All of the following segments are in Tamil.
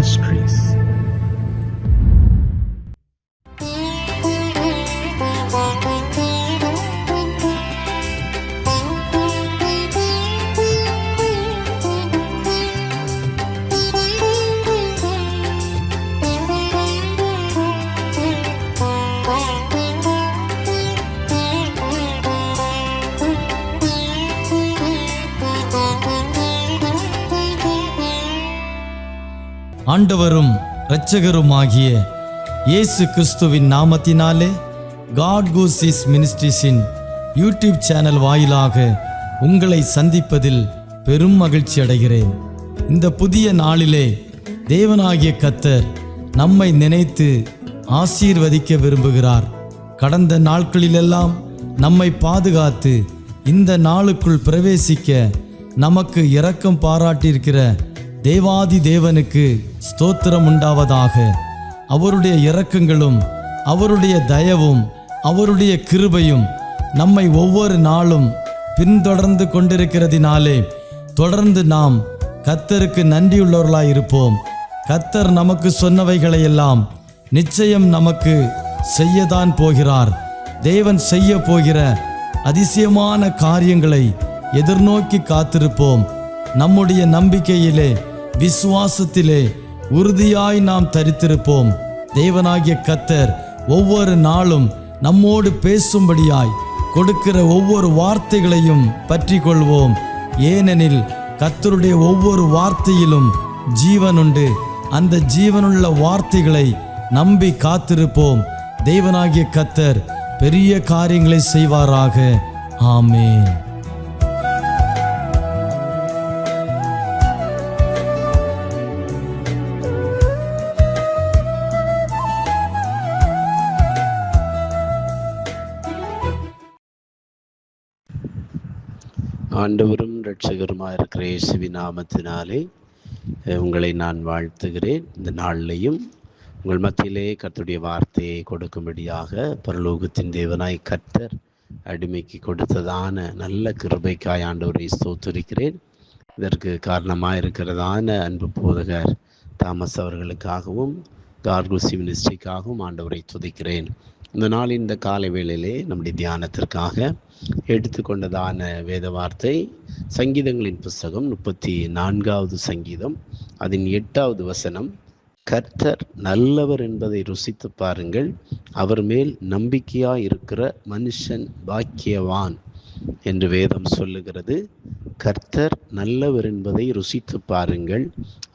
Ministries. ஆண்டவரும் இரட்சகருமாகிய இயேசு கிறிஸ்துவின் நாமத்தினாலே காட் கூஸ் மினிஸ்ட்ரீஸின் யூடியூப் சேனல் வாயிலாக உங்களை சந்திப்பதில் பெரும் மகிழ்ச்சி அடைகிறேன். இந்த புதிய நாளிலே தேவனாகிய கர்த்தர் நம்மை நினைத்து ஆசீர்வதிக்க விரும்புகிறார். கடந்த நாட்களிலெல்லாம் நம்மை பாதுகாத்து இந்த நாளுக்குள் பிரவேசிக்க நமக்கு இரக்கம் பாராட்டியிருக்கிற தேவாதி தேவனுக்கு ஸ்தோத்திரம் உண்டாவதாக. அவருடைய இரக்கங்களும் அவருடைய தயவும் அவருடைய கிருபையும் நம்மை ஒவ்வொரு நாளும் பின்தொடர்ந்து கொண்டிருக்கிறதினாலே தொடர்ந்து நாம் கர்த்தருக்கு நன்றியுள்ளவர்களாய் இருப்போம். கர்த்தர் நமக்கு சொன்னவைகளையெல்லாம் நிச்சயம் நமக்கு செய்யத்தான் போகிறார். தேவன் செய்ய போகிற அதிசயமான காரியங்களை எதிர்நோக்கி காத்திருப்போம். நம்முடைய நம்பிக்கையிலே விசுவாசத்திலே உறுதியாய் நாம் தரித்திருப்போம். தேவனாகிய கர்த்தர் ஒவ்வொரு நாளும் நம்மோடு பேசும்படியாய் கொடுக்கிற ஒவ்வொரு வார்த்தைகளையும் பற்றி கொள்வோம். ஏனெனில் கர்த்தருடைய ஒவ்வொரு வார்த்தையிலும் ஜீவன் உண்டு. அந்த ஜீவனுள்ள வார்த்தைகளை நம்பி காத்திருப்போம். தேவனாகிய கர்த்தர் பெரிய காரியங்களை செய்வாராக. ஆமென். ஆண்டவரும் இரட்சகருமாக இருக்கிற இயேசுவின் நாமத்தினாலே உங்களை நான் வாழ்த்துகிறேன். இந்த நாளிலையும் உங்கள் மத்தியிலே கர்த்தருடைய வார்த்தையை கொடுக்கும்படியாக பரலோகத்தின் தேவனாய் கர்த்தர் அடிமைக்கு கொடுத்ததான நல்ல கிருபைக்காய் ஆண்டவரை ஸ்தோத்திரிக்கிறேன். இதற்கு காரணமாக இருக்கிறதான அன்பு போதகர் தாமஸ் அவர்களுக்காகவும் கார்குசி மினிஸ்ட்ரிக்காகவும் ஆண்டவரை துதிக்கிறேன். இந்த நாள் இந்த காலை வேளையிலே நம்முடைய தியானத்திற்காக எடுத்துக்கொண்டதான வேத வார்த்தை சங்கீதங்களின் புஸ்தகம் 34வது சங்கீதம் அதன் 8வது வசனம். கர்த்தர் நல்லவர் என்பதை ருசித்து பாருங்கள், அவர் மேல் நம்பிக்கையாய் இருக்கிற மனுஷன் பாக்கியவான் என்று வேதம் சொல்லுகிறது. கர்த்தர் நல்லவர் என்பதை ருசித்து பாருங்கள்,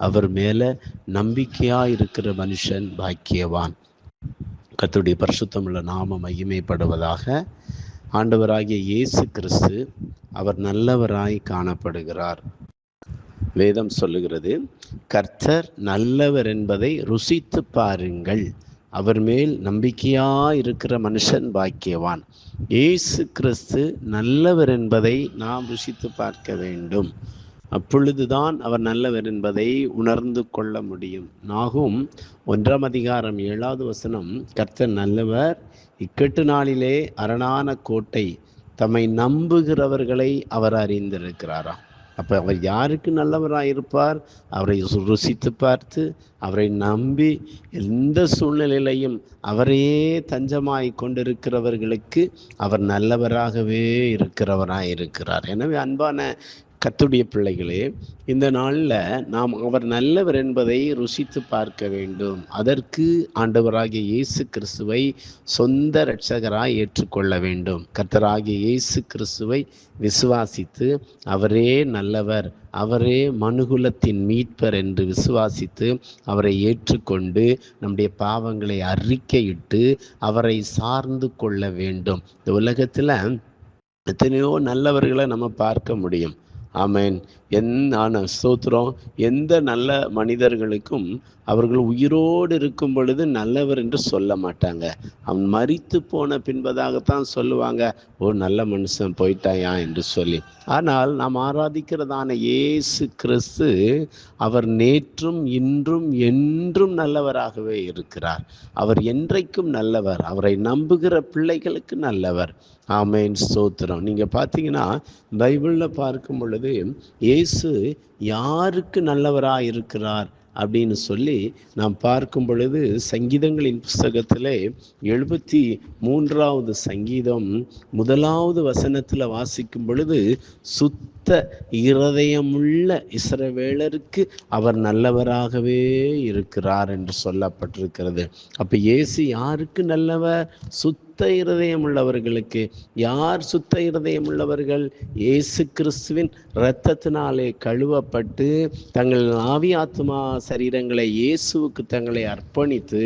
அவர் மேல நம்பிக்கையாய் இருக்கிற மனுஷன் பாக்கியவான். கர்த்தருடைய பரிசுத்தமுள்ள நாமம் மகிமைப்படுவதாக. ஆண்டவராகிய இயேசு கிறிஸ்து அவர் நல்லவராய் காணப்படுகிறார். வேதம் சொல்லுகிறது, கர்த்தர் நல்லவர் என்பதை ருசித்து பாருங்கள், அவர் மேல் நம்பிக்கையாயிருக்கிற மனுஷன் பாக்கியவான். இயேசு கிறிஸ்து நல்லவர் என்பதை நாம் ருசித்து பார்க்க வேண்டும். அப்பொழுதுதான் அவர் நல்லவர் என்பதை உணர்ந்து கொள்ள முடியும். நாகும் 1ஆம் அதிகாரம் 7வது வசனம், கர்த்தர் நல்லவர், இக்கட்டு நாளிலே அரணான கோட்டை, தம்மை நம்புகிறவர்களை அவர் அறிந்திருக்கிறாராம். அப்போ அவர் யாருக்கு நல்லவராயிருப்பார்? அவரை ருசித்து பார்த்து அவரை நம்பி எந்த சூழ்நிலையிலையும் அவரையே தஞ்சமாய் கொண்டிருக்கிறவர்களுக்கு அவர் நல்லவராகவே இருக்கிறவராயிருக்கிறார். எனவே அன்பான கர்த்தருடைய பிள்ளைகளே, இந்த நாளில் நாம் அவர் நல்லவர் என்பதை ருசித்து பார்க்க வேண்டும். அதற்கு ஆண்டவராகிய இயேசு கிறிஸ்துவை சொந்த இரட்சகராய் ஏற்றுக்கொள்ள வேண்டும். கர்த்தராகிய இயேசு கிறிஸ்துவை விசுவாசித்து அவரே நல்லவர், அவரே மனுகுலத்தின் மீட்பர் என்று விசுவாசித்து அவரை ஏற்றுக்கொண்டு நம்முடைய பாவங்களை அறிக்கையிட்டு அவரை சார்ந்து கொள்ள வேண்டும். இந்த உலகத்தில் எத்தனையோ நல்லவர்களை நம்ம பார்க்க முடியும். ஆமென். ஸ்தோத்திரம். எந்த நல்ல மனிதர்களுக்கும் அவர்கள் உயிரோடு இருக்கும் பொழுது நல்லவர் என்று சொல்ல மாட்டாங்க. அவன் மரித்து போன பின்பதாகத்தான் சொல்லுவாங்க, ஓ நல்ல மனுஷன் போயிட்டாயா என்று சொல்லி. ஆனால் நாம் ஆராதிக்கிறதான இயேசு கிறிஸ்து அவர் நேற்றும் இன்றும் என்றும் நல்லவராகவே இருக்கிறார். அவர் என்றைக்கும் நல்லவர். அவரை நம்புகிற பிள்ளைகளுக்கு நல்லவர். ஆமென், ஸ்தோத்திரம். நீங்கள் பார்த்தீங்கன்னா பைபிளில் பார்க்கும் பொழுது இயேசு யாருக்கு நல்லவராக இருக்கிறார் அப்படின்னு சொல்லி நாம் பார்க்கும் பொழுது சங்கீதங்களின் புஸ்தகத்திலே 73வது சங்கீதம் 1வது வசனத்தில் வாசிக்கும் பொழுது, சுத்த இருதயமுள்ள இஸ்ரவேலருக்கு அவர் நல்லவராகவே இருக்கிறார் என்று சொல்லப்பட்டிருக்கிறது. அப்ப இயேசு யாருக்கு நல்லவர்? சுத்த இருதயம் உள்ளவர்களுக்கு. யார் சுத்த இருதயம் உள்ளவர்கள்? இயேசு கிறிஸ்துவின் இரத்தத்தினாலே கழுவப்பட்டு தங்கள் ஆவி ஆத்துமா சரீரங்களை இயேசுவுக்கு தங்களை அர்ப்பணித்து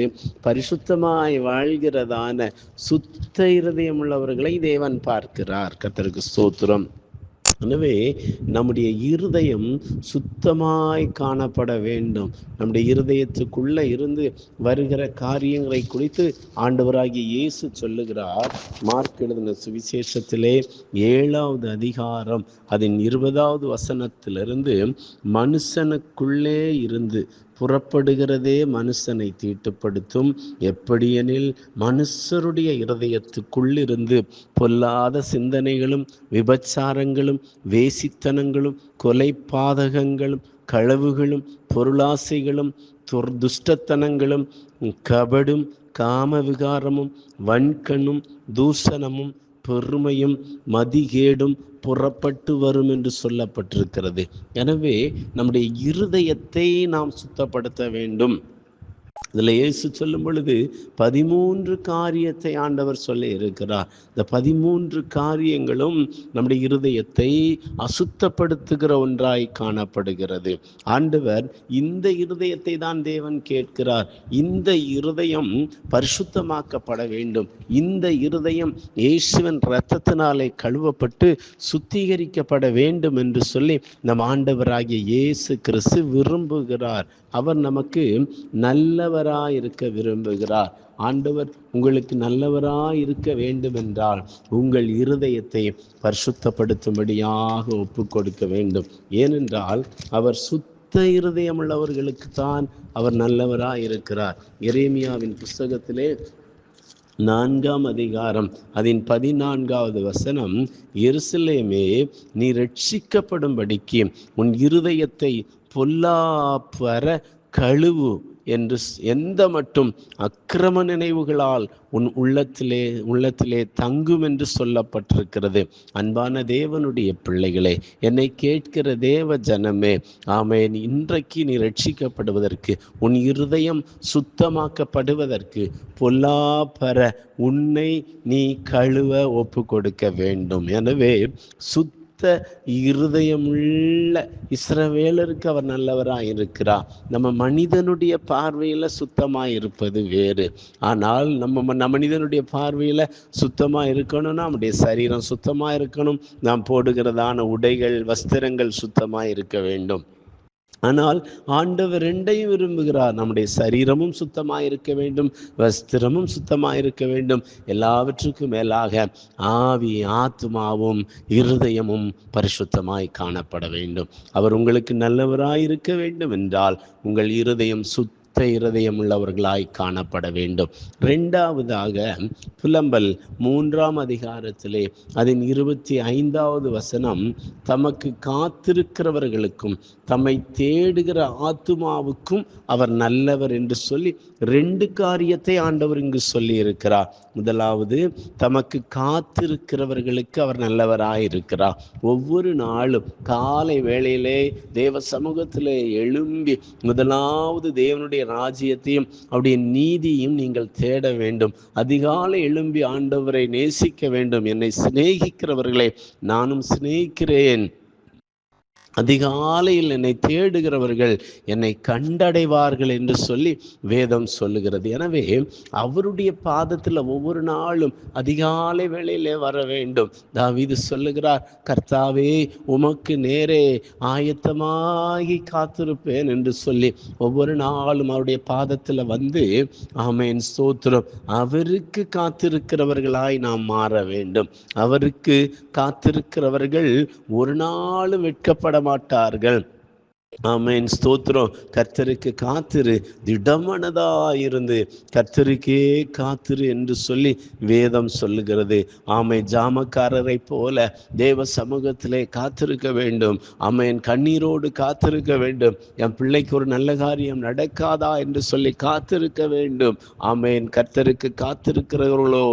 பரிசுத்தமாய் வாழ்கிறதான சுத்த இருதயம் உள்ளவர்களை தேவன் பார்க்கிறார். கர்த்தருக்கு ஸ்தோத்திரம். எனவே நம்முடைய இருதயம் சுத்தமாய் காணப்பட வேண்டும். நம்முடைய இருதயத்துக்குள்ள இருந்து வருகிற காரியங்களை குறித்து ஆண்டவராகிய இயேசு சொல்லுகிறார். மார்க் எழுதின சுவிசேஷத்திலே 7வது அதிகாரம் அதன் 20வது வசனத்திலிருந்து, மனுஷனுக்குள்ளே இருந்து புறப்படுகிறதே மனுஷனை தீட்டுப்படுத்தும். எப்படியெனில் மனுஷருடைய இருதயத்துக்குள்ளிருந்து பொல்லாத சிந்தனைகளும் விபச்சாரங்களும் வேசித்தனங்களும் கொலைபாதகங்களும் களவுகளும் பொருளாசைகளும் துஷ்டத்தனங்களும் கபடும் காம விகாரமும் வன்கண்ணும் தூஷணமும் பெருமையும் மதிகேடும் புறப்பட்டு வரும் என்று சொல்லப்பட்டிருக்கிறது. எனவே நம்முடைய இருதயத்தை நாம் சுத்தப்படுத்த வேண்டும். இதில் இயேசு சொல்லும் பொழுது 13 காரியத்தை ஆண்டவர் சொல்லி இருக்கிறார். இந்த 13 காரியங்களும் நம்முடைய இருதயத்தை அசுத்தப்படுத்துகிற ஒன்றாய் காணப்படுகிறது. ஆண்டவர் இந்த இருதயத்தை தான் தேவன் கேட்கிறார். இந்த இருதயம் பரிசுத்தமாக்கப்பட வேண்டும். இந்த இருதயம் இயேசுவின் இரத்தத்தினாலே கழுவப்பட்டு சுத்திகரிக்கப்பட வேண்டும் என்று சொல்லி நம் ஆண்டவராகிய இயேசு கிறிஸ்து விரும்புகிறார். அவர் நமக்கு நல்லவராய் இருக்க விரும்புகிறார். ஆண்டவர் உங்களுக்கு நல்லவராய் இருக்க வேண்டும் என்றால் உங்கள் இருதயத்தை பரிசுத்தப்படுத்தும்படியாக ஒப்பு கொடுக்க வேண்டும். ஏனென்றால் அவர் சுத்த இருதயம் உள்ளவர்களுக்கு தான் அவர் நல்லவராய் இருக்கிறார். எரேமியாவின் புஸ்தகத்திலே 4ஆம் அதிகாரம் அதன் 14வது வசனம், எருசலேமே நீ ரட்சிக்கப்படும்படிக்கு உன் இருதயத்தை பொல்லாப்பற கழுவு என்று எந்த மட்டும் அக்கிரம நினைவுகளால் உன் உள்ளத்திலே தங்கும் என்று சொல்லப்பட்டிருக்கிறது. அன்பான தேவனுடைய பிள்ளைகளே, என்னை கேட்கிற தேவ ஜனமே, ஆமென். இன்றைக்கு நீ ரட்சிக்கப்படுவதற்கு, உன் இருதயம் சுத்தமாக்கப்படுவதற்கு பொல்லாப்பற உன்னை நீ கழுவ ஒப்பு கொடுக்க வேண்டும். எனவே இருதயமுள்ள இஸ்ரவேலருக்கு அவர் நல்லவராய் இருக்கிறார். நம்ம மனிதனுடைய பார்வையில சுத்தமாய் இருப்பது வேறு. ஆனால் நம்ம மனிதனுடைய பார்வையில சுத்தமா இருக்கணும்னா நம்முடைய சரீரம் சுத்தமா இருக்கணும். நாம் போடுகிறதான உடைகள் வஸ்திரங்கள் சுத்தமா இருக்க வேண்டும். ஆனால் ஆண்டவர் 2ஐயும் விரும்புகிறார். நம்முடைய சரீரமும் சுத்தமாக இருக்க வேண்டும், வஸ்திரமும் சுத்தமாக இருக்க வேண்டும். எல்லாவற்றுக்கும் மேலாக ஆவி ஆத்துமாவும் இருதயமும் பரிசுத்தமாய் காணப்பட வேண்டும். அவர் உங்களுக்கு நல்லவராய் இருக்க வேண்டும் என்றால் உங்கள் இருதயம் இருதயம் உள்ளவர்களாய் காணப்பட வேண்டும். 2வதாக புலம்பல் 3ஆம் அதிகாரத்திலே அதன் 25வது வசனம், தமக்கு காத்திருக்கிறவர்களுக்கும் தம்மை தேடுகிற ஆத்துமாவுக்கும் அவர் நல்லவர் என்று சொல்லி 2 காரியத்தை ஆண்டவர் இங்கு சொல்லி இருக்கிறார். முதலாவது, தமக்கு காத்திருக்கிறவர்களுக்கு அவர் நல்லவராய் இருக்கிறார். ஒவ்வொரு நாளும் காலை வேளையிலே தேவ சமூகத்திலே எழும்பி முதலாவது தேவனுடைய ராஜ்யத்தையும் அவருடைய நீதியையும் நீங்கள் தேட வேண்டும். அதிகாலை எழும்பி ஆண்டவரை நேசிக்க வேண்டும். என்னை சிநேகிக்கிறவர்களை நானும் சிநேகிக்கிறேன். அதிகாலையில் என்னை தேடுகிறவர்கள் என்னை கண்டடைவார்கள் என்று சொல்லி வேதம் சொல்லுகிறது. எனவே அவருடைய பாதத்தில் ஒவ்வொரு நாளும் அதிகாலை வேளையிலே வர வேண்டும். தாவீது சொல்லுகிறார், கர்த்தாவே உமக்கு நேரே ஆயத்தமாகி காத்திருப்பேன் என்று சொல்லி ஒவ்வொரு நாளும் அவருடைய பாதத்தில் வந்து, ஆமென், ஸ்தோத்திரம், அவருக்கு காத்திருக்கிறவர்களாய் நாம் மாற வேண்டும். அவருக்கு காத்திருக்கிறவர்கள் ஒரு நாளும் வெட்கப்பட மாட்டார்கள். ஆமென், ஸ்தோத்திரம். கர்த்தருக்கு காத்திரு, திடமனதாயிருந்து கர்த்தருக்கே காத்திரு என்று சொல்லி வேதம் சொல்லுகிறது. ஆமென், ஜாமக்காரரை போல தேவ சமூகத்திலே காத்திருக்க வேண்டும். ஆமென், கண்ணீரோடு காத்திருக்க வேண்டும். என் பிள்ளைக்கு ஒரு நல்ல காரியம் நடக்காதா என்று சொல்லி காத்திருக்க வேண்டும். ஆமென், கர்த்தருக்கு காத்திருக்கிறவர்களோ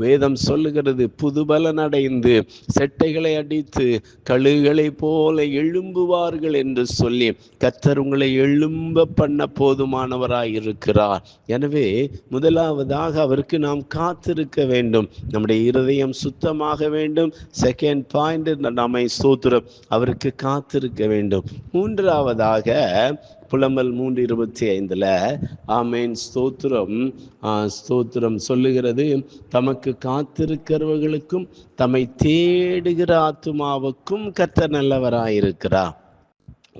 வேதம் சொல்லுகிறது புதுபலன் அடைந்து செட்டைகளை அடித்து கழுகுகளை போல எழும்புவார்கள் என்று சொல்லி கர்த்தர் உங்களை எழும்ப பண்ண போதுமானவராய் இருக்கிறார். எனவே முதலாவதாக அவருக்கு நாம் காத்திருக்க வேண்டும். நம்முடைய இருதயம் சுத்தமாக வேண்டும். செகண்ட் பாயிண்ட், நம்மை ஸ்தோத்திரம், அவருக்கு காத்திருக்க வேண்டும். மூன்றாவதாக புலம்பல் 3:25 ஆமென், ஸ்தோத்திரம், ஸ்தோத்திரம் சொல்லுகிறது, தமக்கு காத்திருக்கிறவர்களுக்கும் தம்மை தேடுகிற ஆத்துமாவுக்கும் கர்த்தர் நல்லவராயிருக்கிறார்.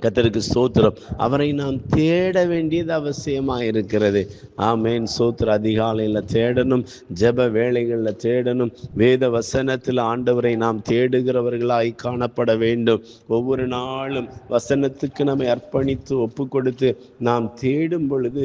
கர்த்தருக்கு ஸ்தோத்திரம். அவரை நாம் தேட வேண்டியது அவசியமாக இருக்கிறது. ஆமென், ஸ்தோத்திரம். அதிகாலையில் தேடணும், ஜெப வேளைகளில் தேடணும், வேத வசனத்தில் ஆண்டவரை நாம் தேடுகிறவர்களாய் காணப்பட வேண்டும். ஒவ்வொரு நாளும் வசனத்துக்கு நம்மை அர்ப்பணித்து ஒப்பு கொடுத்து நாம் தேடும் பொழுது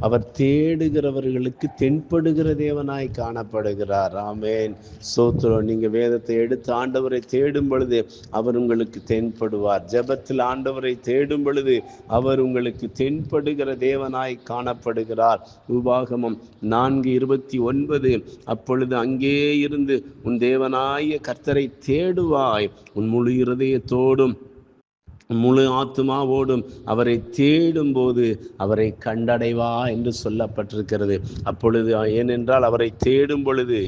அவர் தேடுகிறவர்களுக்கு தென்படுகிற தேவனாய் காணப்படுகிறார். ஆமென், ஸ்தோத்திரம். நீங்கள் வேதத்தை எடுத்து ஆண்டவரை தேடும் பொழுது அவர் உங்களுக்கு தென்படுவார். ஜெபத்தில் ஆண்டவரை தேடும் பொழுது அவர் உங்களுக்கு தென்படுகிற தேவனாய் காணப்படுகிறார். உபாகமம் 4:29 அப்பொழுது அங்கே இருந்து உன் தேவனாய கர்த்தரை தேடுவாய், உன் முழு இருதயத்தோடும் முழு ஆத்துமாவோடும் அவரை தேடும் போது அவரை கண்டடைவா என்று சொல்லப்பட்டிருக்கிறது. அப்பொழுது ஏனென்றால் அவரை தேடும் பொழுது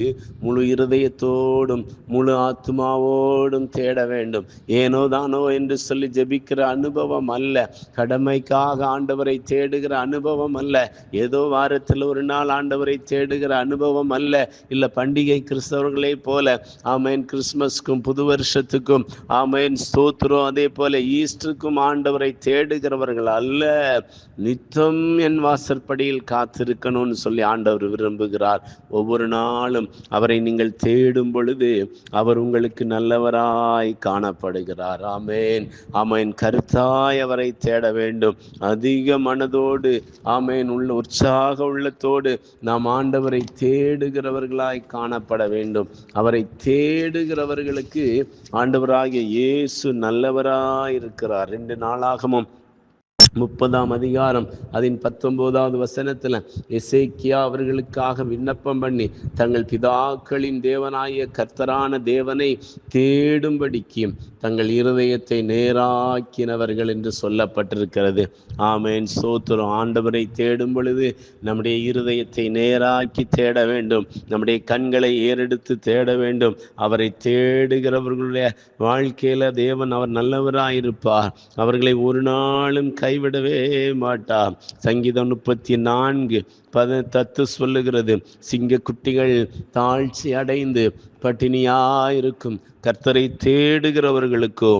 முழு இருதயத்தோடும் முழு ஆத்துமாவோடும் தேட வேண்டும். ஏனோ தானோ என்று சொல்லி ஜெபிக்கிற அனுபவம் அல்ல, கடமைக்காக ஆண்டவரை தேடுகிற அனுபவம் அல்ல, ஏதோ வாரத்தில் ஒரு நாள் ஆண்டவரை தேடுகிற அனுபவம் அல்ல, இல்லை பண்டிகை கிறிஸ்தவர்களை போல ஆமென் கிறிஸ்மஸ்க்கும் புது வருஷத்துக்கும் ஆமென் ஸ்தோத்திரம் அதே போல ஈஸ்டருக்கும் ஆண்டவரை தேடுகிறவர்கள் அல்ல. நித்தம் என் வாசற்படியில் காத்திருக்கணும்னு சொல்லி ஆண்டவர் விரும்புகிறார். ஒவ்வொரு நாளும் அவரை நீங்கள் தேடும் பொழுது அவர் உங்களுக்கு நல்லவராய் காணப்படுகிறார். ஆமென், ஆமென். கருத்தாய் அவரை தேட வேண்டும். அதிக மனதோடு ஆமென் உள்ள உற்சாக உள்ளத்தோடு நாம் ஆண்டவரை தேடுகிறவர்களாய் காணப்பட வேண்டும். அவரை தேடுகிறவர்களுக்கு ஆண்டவராகிய இயேசு நல்லவராய் இருக்கிறார். 2 நாளாகமும் 30 அதன் 19 எசேக்கியா அவர்களுக்காக விண்ணப்பம் பண்ணி தங்கள் பிதாக்களின் தேவனாய கர்த்தரான தேவனை தேடும்படிக்கு தங்கள் இருதயத்தை நேராக்கினவர்கள் என்று சொல்லப்பட்டிருக்கிறது. ஆமென், ஸ்தோத்திரம். ஆண்டவரை தேடும் பொழுது நம்முடைய இருதயத்தை நேராக்கி தேட வேண்டும். நம்முடைய கண்களை ஏறெடுத்து தேட வேண்டும். அவரை தேடுகிறவர்களுடைய வாழ்க்கையில தேவன் அவர் நல்லவராயிருப்பார். அவர்களை ஒரு நாளும் கைவிடவே மாட்டார். சங்கீதம் 34:10 சொல்லுகிறது, சிங்க குட்டிகள் தாழ்ச்சி அடைந்து பட்டினியாயிருக்கும் கர்த்தரை தேடுகிறவர்களுக்கோ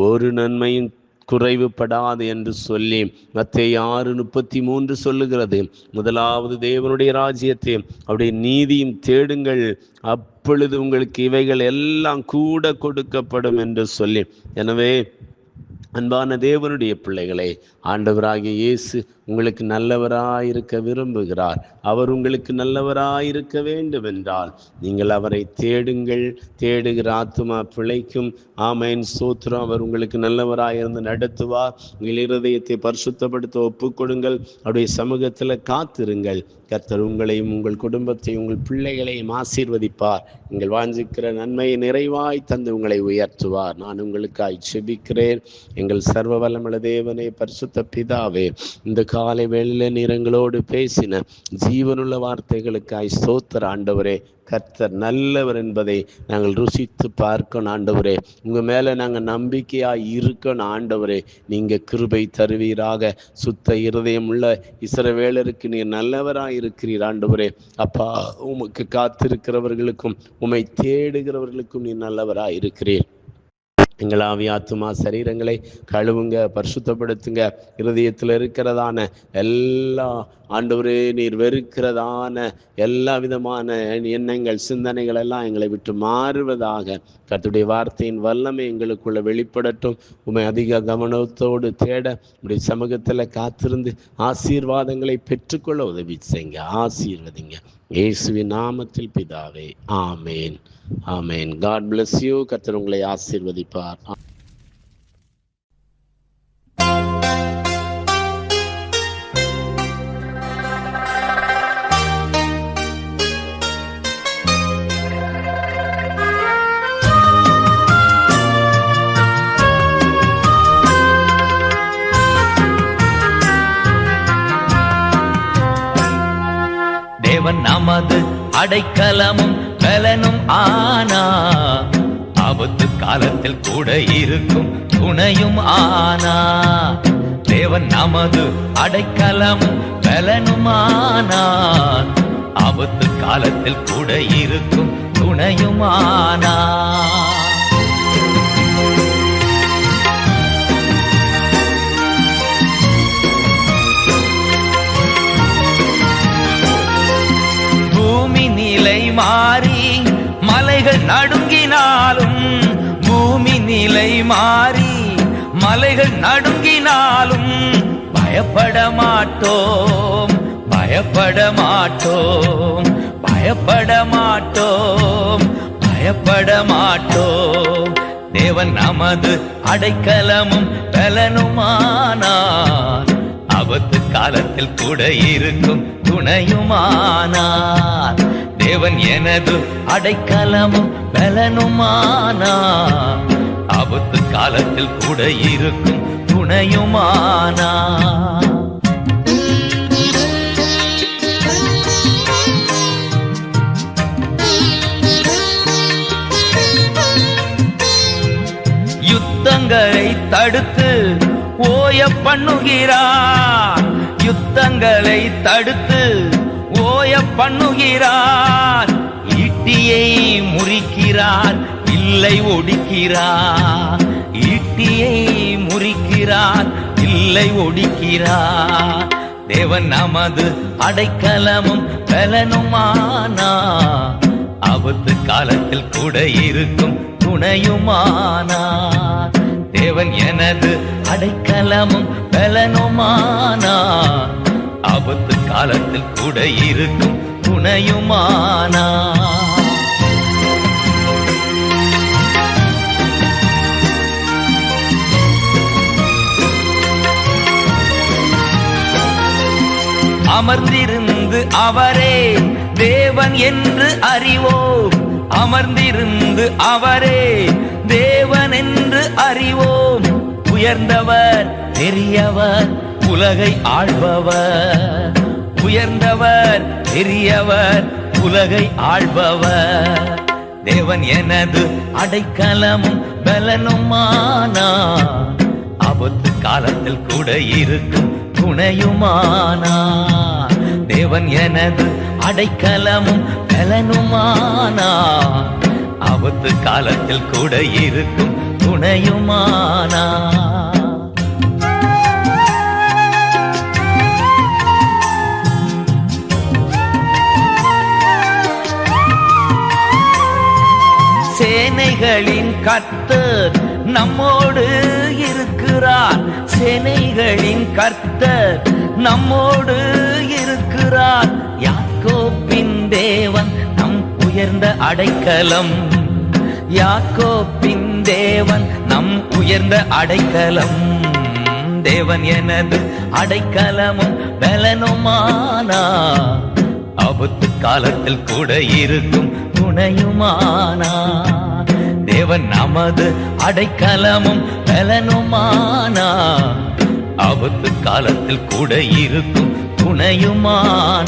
ஒரு நன்மையும் குறைவுபடாது என்று சொல்லி மத்தேயு 6:33 சொல்லுகிறது, முதலாவது தேவனுடைய ராஜ்யத்தை அவருடைய நீதியும் தேடுங்கள், அப்பொழுது உங்களுக்கு இவைகள் எல்லாம் கூட கொடுக்கப்படும் என்று சொல்லி. எனவே அன்பான தேவனுடைய பிள்ளைகளே, ஆண்டவராகிய இயேசு உங்களுக்கு நல்லவராயிருக்க விரும்புகிறார். அவர் உங்களுக்கு நல்லவராயிருக்க வேண்டும் என்றால் நீங்கள் அவரை தேடுங்கள். தேடுகிற ஆத்துமா பிழைக்கும். ஆமென், ஸ்தோத்திரம். அவர் உங்களுக்கு நல்லவராயிருந்து நடத்துவார். உங்கள் இருதயத்தை பரிசுத்தப்படுத்த ஒப்புக்கொடுங்கள். அவருடைய சமூகத்தில் காத்திருங்கள். கர்த்தர் உங்களையும் உங்கள் குடும்பத்தையும் உங்கள் பிள்ளைகளையும் ஆசீர்வதிப்பார். நீங்கள் வாஞ்சிக்கிற நன்மையை நிறைவாய் தந்து உங்களை உயர்த்துவார். நான் உங்களுக்காய் ஜெபிக்கிறேன். எங்கள் சர்வ வல்லமுள்ள தேவனே, பரிசுத்த பிதாவே, இந்த காலை வேளையிலே நீர் எங்களோடு பேசின ஜீவனுள்ள வார்த்தைகளுக்காய் ஸ்தோத்திர ஆண்டவரே. கர்த்தர் நல்லவர் என்பதை நாங்கள் ருசித்து பார்க்கணும் ஆண்டவரே. உங்கள் மேலே நாங்கள் நம்பிக்கையாக இருக்கணும் ஆண்டவரே. நீங்கள் கிருபை தருவீராக. சுத்த இருதயம் உள்ள இஸ்ரவேலருக்கு நீர் நல்லவராக இருக்கிறீர் ஆண்டவரே. அப்பா, உமக்கு காத்திருக்கிறவர்களுக்கும் உம்மை தேடுகிறவர்களுக்கும் நீர் நல்லவராக இருக்கிறீர். எங்கள் ஆவி ஆத்துமா சரீரங்களை கழுவுங்க, பரிசுத்தப்படுத்துங்க. இருதயத்தில் இருக்கிறதான எல்லா ஆண்டவரே, நீர் வெறுக்கிறதான எல்லா விதமான எண்ணங்கள், சிந்தனைகள் எல்லாம் எங்களை விட்டு மாறுவதாக. கர்த்தருடைய வார்த்தையின் வல்லமை எங்களுக்குள்ள வெளிப்படட்டும். உம்மை அதிக கவனத்தோடு தேட உடைய சமூகத்தில் காத்திருந்து ஆசீர்வாதங்களை பெற்றுக்கொள்ள உதவி செய்யுங்க. ஆசீர்வதிங்க. இயேசுவின் நாமத்தில் பிதாவே, ஆமேன், ஆமேன். God bless you. கர்த்தர் உங்களை ஆசீர்வதிப்பார். தேவன் நமது அடைக்கலமும் பலனும் ஆனா, ஆபத்து காலத்தில் கூட இருக்கும் துணையும் ஆனா. தேவன் நமது அடைக்கலமும் பலனும் ஆனா, ஆபத்து காலத்தில் கூட இருக்கும் துணையும் ஆனா. நிலை மாறி மலைகள் நடுங்கினாலும், பூமி நிலை மாறி மலைகள் நடுங்கினாலும் பயப்பட மாட்டோம், பயப்பட மாட்டோம், பயப்பட மாட்டோம், பயப்பட மாட்டோம். தேவன் நமது அடைக்கலமும் பலனுமானார், ஆபத்து காலத்தில் கூட இருக்கும் துணையுமானார். தேவன் எனது அடைக்கலமும் பலனுமானார், ஆபத்து காலத்தில் கூட இருக்கும் துணையுமானார். யுத்தங்களை தடுத்து ஓய பண்ணுகிறார், யுத்தங்களை தடுத்து ஓய பண்ணுகிறார். ஈட்டியை முறிக்கிறார், இல்லை ஒடிக்கிறார். ஈட்டியை முறிக்கிறார், இல்லை ஒடிக்கிறார். தேவன் நமது அடைக்கலமும் பலனுமானார், ஆபத்து காலத்தில் கூட இருக்கும் துணையுமானார். தேவன் எனது அடைக்கலமும் பலனுமானார், ஆபத்து காலத்தில் கூட இருக்கும் துணையுமானார். அமர்ந்திருந்து அவரே தேவன் என்று அறிவோம், அமர்ந்திருந்து அவரே தேவன் என்று அறிவோம். உயர்ந்தவர் பெரியவர் உலகை ஆள்பவர், உயர்ந்தவர் பெரியவர் உலகை ஆள்பவர். தேவன் எனது அடைக்கலமும் பலனுமானார், ஆபத்து காலத்தில் கூட இருக்கும் துணையுமானார். தேவன் எனது அடைக்கலமும் பலனுமானார், ஆபத்து காலத்தில் கூட இருக்கும் துணையுமானார். சேனைகளின் கர்த்தர் நம்மோடு இருக்கிறார், சேனைகளின் கர்த்தர் நம்மோடு இருக்கிறார். யாக்கோபின் தேவன் நம் உயர்ந்த அடைக்கலம், யாக்கோபின் தேவன் நம் உயர்ந்த அடைக்கலம். தேவன் எனது அடைக்கலமும் பலனுமானார், ஆபத்து காலத்தில் கூட இருக்கும் துணையுமானார். தேவன் நமது அடைக்கலமும் பலனுமானார், ஆபத்து காலத்தில் கூட இருக்கும் துணையுமானார்.